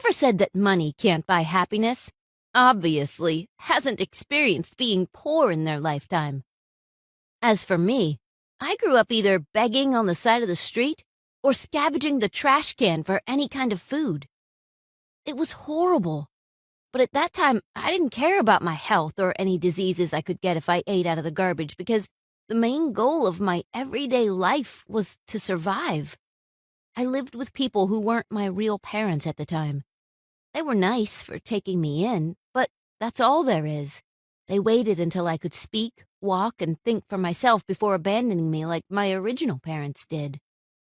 Whoever said that money can't buy happiness obviously hasn't experienced being poor in their lifetime. As for me, I grew up either begging on the side of the street or scavenging the trash can for any kind of food. It was horrible. But at that time, I didn't care about my health or any diseases I could get if I ate out of the garbage because the main goal of my everyday life was to survive. I lived with people who weren't my real parents at the time. They were nice for taking me in, but that's all there is. They waited until I could speak, walk, and think for myself before abandoning me like my original parents did.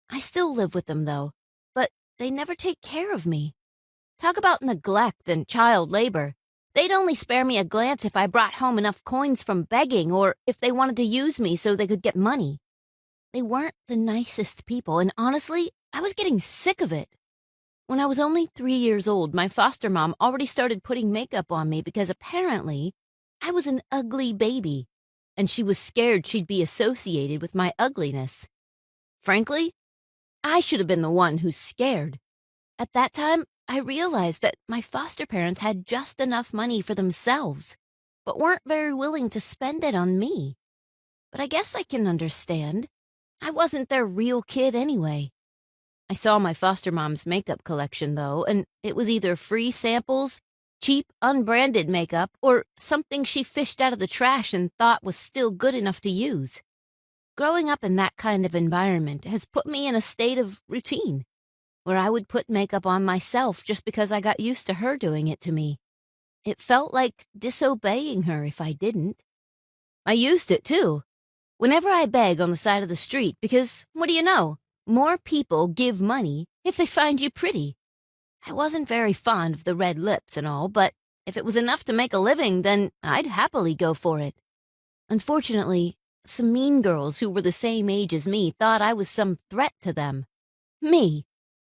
I still live with them, though, but they never take care of me. Talk about neglect and child labor. They'd only spare me a glance if I brought home enough coins from begging or if they wanted to use me so they could get money. They weren't the nicest people, and honestly, I was getting sick of it. When I was only 3 years old, my foster mom already started putting makeup on me because apparently I was an ugly baby, and she was scared she'd be associated with my ugliness. Frankly, I should have been the one who's scared. At that time, I realized that my foster parents had just enough money for themselves, but weren't very willing to spend it on me. But I guess I can understand. I wasn't their real kid anyway. I saw my foster mom's makeup collection, though, and it was either free samples, cheap, unbranded makeup, or something she fished out of the trash and thought was still good enough to use. Growing up in that kind of environment has put me in a state of routine, where I would put makeup on myself just because I got used to her doing it to me. It felt like disobeying her if I didn't. I used it, too. Whenever I beg on the side of the street, because, what do you know, more people give money if they find you pretty. I wasn't very fond of the red lips and all, but if it was enough to make a living, then I'd happily go for it. Unfortunately, some mean girls who were the same age as me thought I was some threat to them. Me,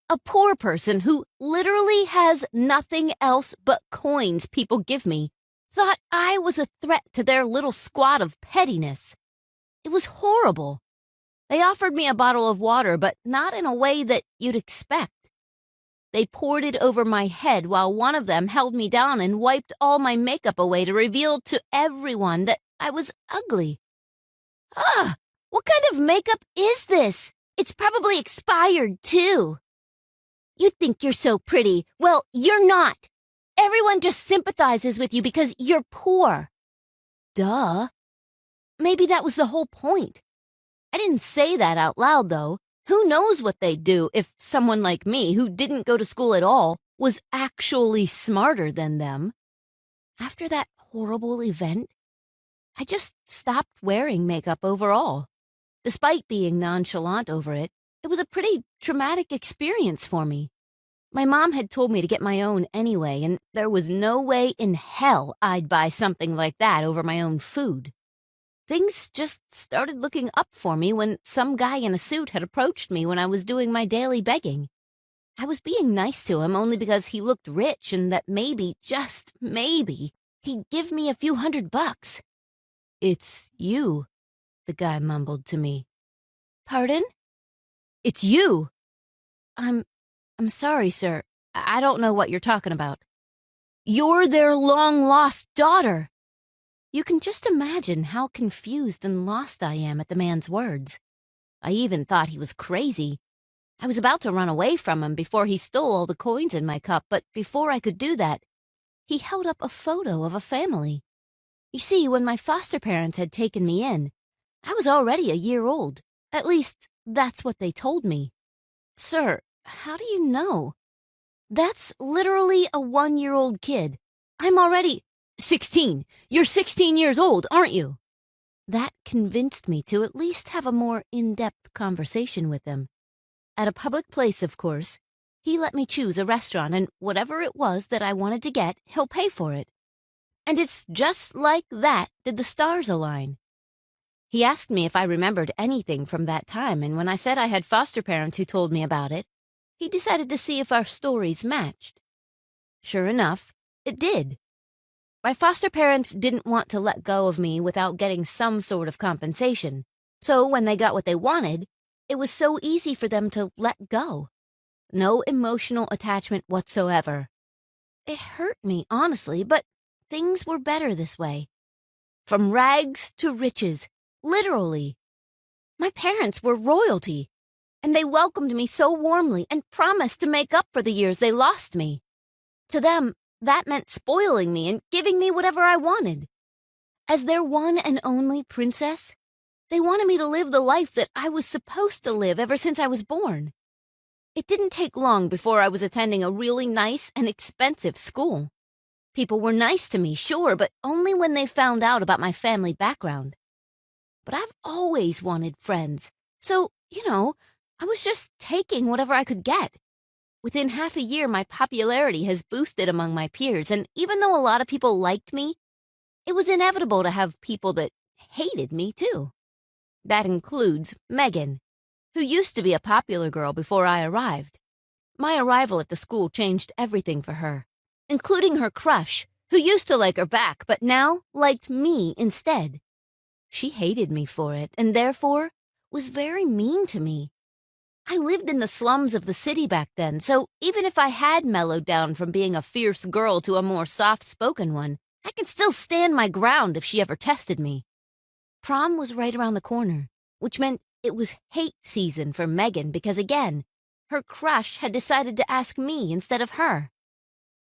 a poor person who literally has nothing else but coins people give me, thought I was a threat to their little squad of pettiness. It was horrible. They offered me a bottle of water, but not in a way that you'd expect. They poured it over my head while one of them held me down and wiped all my makeup away to reveal to everyone that I was ugly. Ugh! What kind of makeup is this? It's probably expired, too. You think you're so pretty. Well, you're not. Everyone just sympathizes with you because you're poor. Duh. Maybe that was the whole point. I didn't say that out loud, though. Who knows what they'd do if someone like me, who didn't go to school at all, was actually smarter than them. After that horrible event, I just stopped wearing makeup overall. Despite being nonchalant over it, it was a pretty traumatic experience for me. My mom had told me to get my own anyway, and there was no way in hell I'd buy something like that over my own food. Things just started looking up for me when some guy in a suit had approached me when I was doing my daily begging. I was being nice to him only because he looked rich and that maybe, just maybe, he'd give me a few $100. "It's you," the guy mumbled to me. "Pardon?" "It's you." I'm sorry, sir. I don't know what you're talking about." "You're their long-lost daughter." You can just imagine how confused and lost I am at the man's words. I even thought he was crazy. I was about to run away from him before he stole all the coins in my cup, but before I could do that, he held up a photo of a family. You see, when my foster parents had taken me in, I was already a year old. At least, that's what they told me. "Sir, how do you know?" "That's literally a 1-year-old kid. I'm already 16. You're 16 years old, aren't you?" That convinced me to at least have a more in-depth conversation with him. At a public place, of course, he let me choose a restaurant, and whatever it was that I wanted to get, he'll pay for it. And it's just like that did the stars align. He asked me if I remembered anything from that time, and when I said I had foster parents who told me about it, he decided to see if our stories matched. Sure enough, it did. My foster parents didn't want to let go of me without getting some sort of compensation, so when they got what they wanted, it was so easy for them to let go. No emotional attachment whatsoever. It hurt me, honestly, but things were better this way. From rags to riches, literally. My parents were royalty, and they welcomed me so warmly and promised to make up for the years they lost me. To them, that meant spoiling me and giving me whatever I wanted. As their one and only princess, they wanted me to live the life that I was supposed to live ever since I was born. It didn't take long before I was attending a really nice and expensive school. People were nice to me, sure, but only when they found out about my family background. But I've always wanted friends, so, I was just taking whatever I could get. Within half a year, my popularity has boosted among my peers, and even though a lot of people liked me, it was inevitable to have people that hated me, too. That includes Megan, who used to be a popular girl before I arrived. My arrival at the school changed everything for her, including her crush, who used to like her back but now liked me instead. She hated me for it and therefore was very mean to me. I lived in the slums of the city back then, so even if I had mellowed down from being a fierce girl to a more soft-spoken one, I could still stand my ground if she ever tested me. Prom was right around the corner, which meant it was hate season for Megan because, again, her crush had decided to ask me instead of her.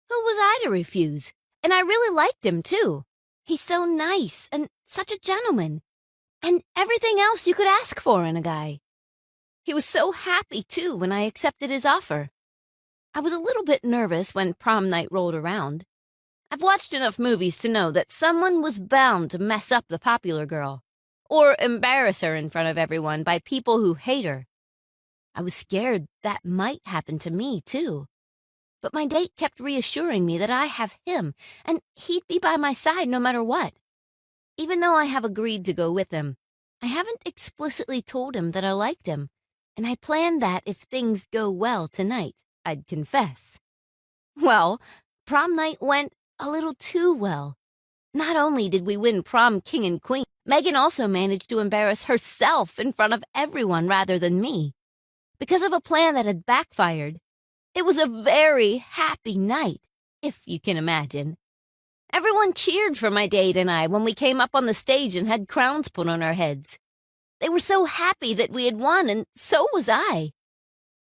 Who was I to refuse? And I really liked him, too. He's so nice and such a gentleman. And everything else you could ask for in a guy. He was so happy, too, when I accepted his offer. I was a little bit nervous when prom night rolled around. I've watched enough movies to know that someone was bound to mess up the popular girl, or embarrass her in front of everyone by people who hate her. I was scared that might happen to me, too. But my date kept reassuring me that I have him, and he'd be by my side no matter what. Even though I have agreed to go with him, I haven't explicitly told him that I liked him, and I planned that if things go well tonight, I'd confess. Well, prom night went a little too well. Not only did we win prom king and queen, Megan also managed to embarrass herself in front of everyone rather than me. Because of a plan that had backfired, it was a very happy night, if you can imagine. Everyone cheered for my date and I when we came up on the stage and had crowns put on our heads. They were so happy that we had won, and so was I.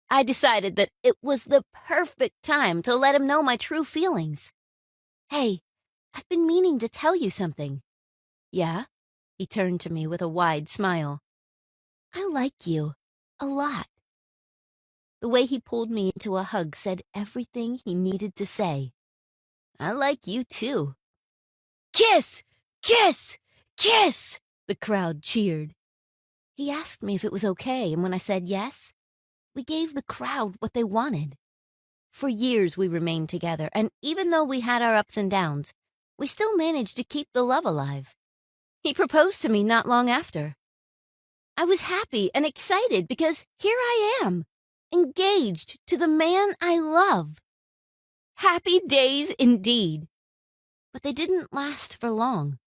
I decided that it was the perfect time to let him know my true feelings. Hey, I've been meaning to tell you something. Yeah? He turned to me with a wide smile. I like you. A lot. The way he pulled me into a hug said everything he needed to say. I like you too. Kiss! Kiss! Kiss! The crowd cheered. He asked me if it was okay, and when I said yes, we gave the crowd what they wanted. For years we remained together, and even though we had our ups and downs, we still managed to keep the love alive. He proposed to me not long after. I was happy and excited because here I am, engaged to the man I love. Happy days indeed. But they didn't last for long.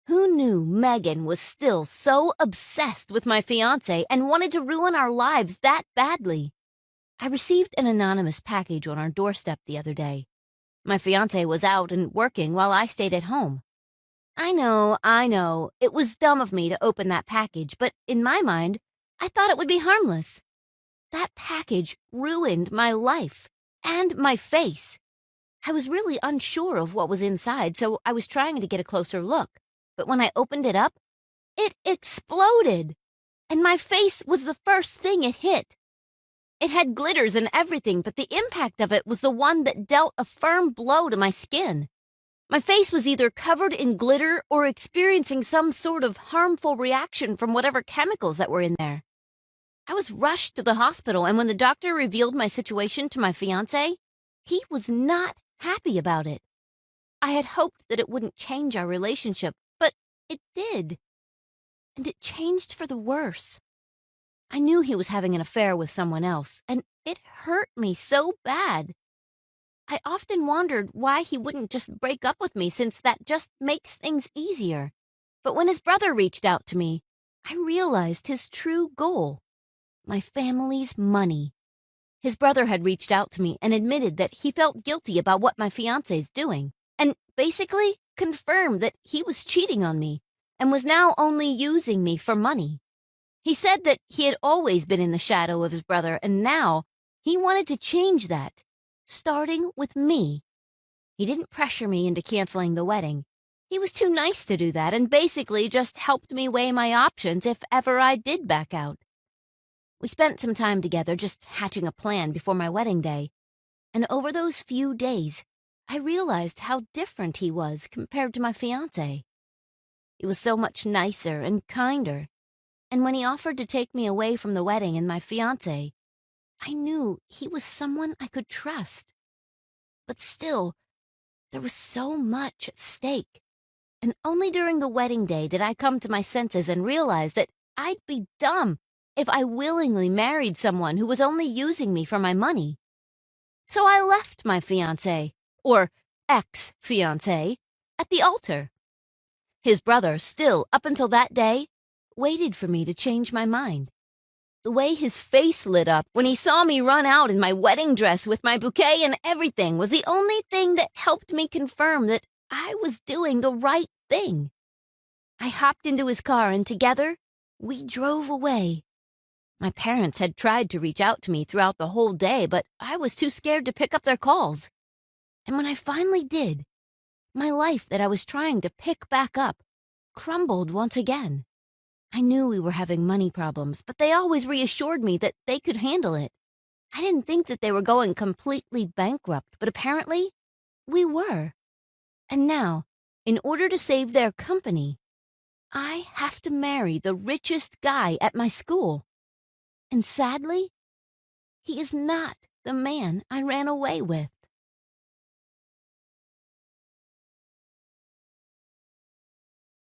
Who knew Megan was still so obsessed with my fiancé and wanted to ruin our lives that badly? I received an anonymous package on our doorstep the other day. My fiancé was out and working while I stayed at home. I know, it was dumb of me to open that package, but in my mind, I thought it would be harmless. That package ruined my life and my face. I was really unsure of what was inside, so I was trying to get a closer look. But when I opened it up, it exploded, and my face was the first thing it hit. It had glitters and everything, but the impact of it was the one that dealt a firm blow to my skin. My face was either covered in glitter or experiencing some sort of harmful reaction from whatever chemicals that were in there. I was rushed to the hospital, and when the doctor revealed my situation to my fiancé, he was not happy about it. I had hoped that it wouldn't change our relationship, but it did. And it changed for the worse. I knew he was having an affair with someone else, and it hurt me so bad. I often wondered why he wouldn't just break up with me, since that just makes things easier. But when his brother reached out to me, I realized his true goal: my family's money. His brother had reached out to me and admitted that he felt guilty about what my fiance's doing, and basically confirmed that he was cheating on me and was now only using me for money. He said that he had always been in the shadow of his brother, and now he wanted to change that, starting with me. He didn't pressure me into canceling the wedding. He was too nice to do that and basically just helped me weigh my options if ever I did back out. We spent some time together just hatching a plan before my wedding day, and over those few days, I realized how different he was compared to my fiance. He was so much nicer and kinder, and when he offered to take me away from the wedding and my fiance, I knew he was someone I could trust. But still, there was so much at stake, and only during the wedding day did I come to my senses and realize that I'd be dumb if I willingly married someone who was only using me for my money. So I left my fiancé, or ex-fiancé, at the altar. His brother, still, up until that day, waited for me to change my mind. The way his face lit up when he saw me run out in my wedding dress with my bouquet and everything was the only thing that helped me confirm that I was doing the right thing. I hopped into his car and together, we drove away. My parents had tried to reach out to me throughout the whole day, but I was too scared to pick up their calls. And when I finally did, my life that I was trying to pick back up crumbled once again. I knew we were having money problems, but they always reassured me that they could handle it. I didn't think that they were going completely bankrupt, but apparently we were. And now, in order to save their company, I have to marry the richest guy at my school. And sadly, he is not the man I ran away with.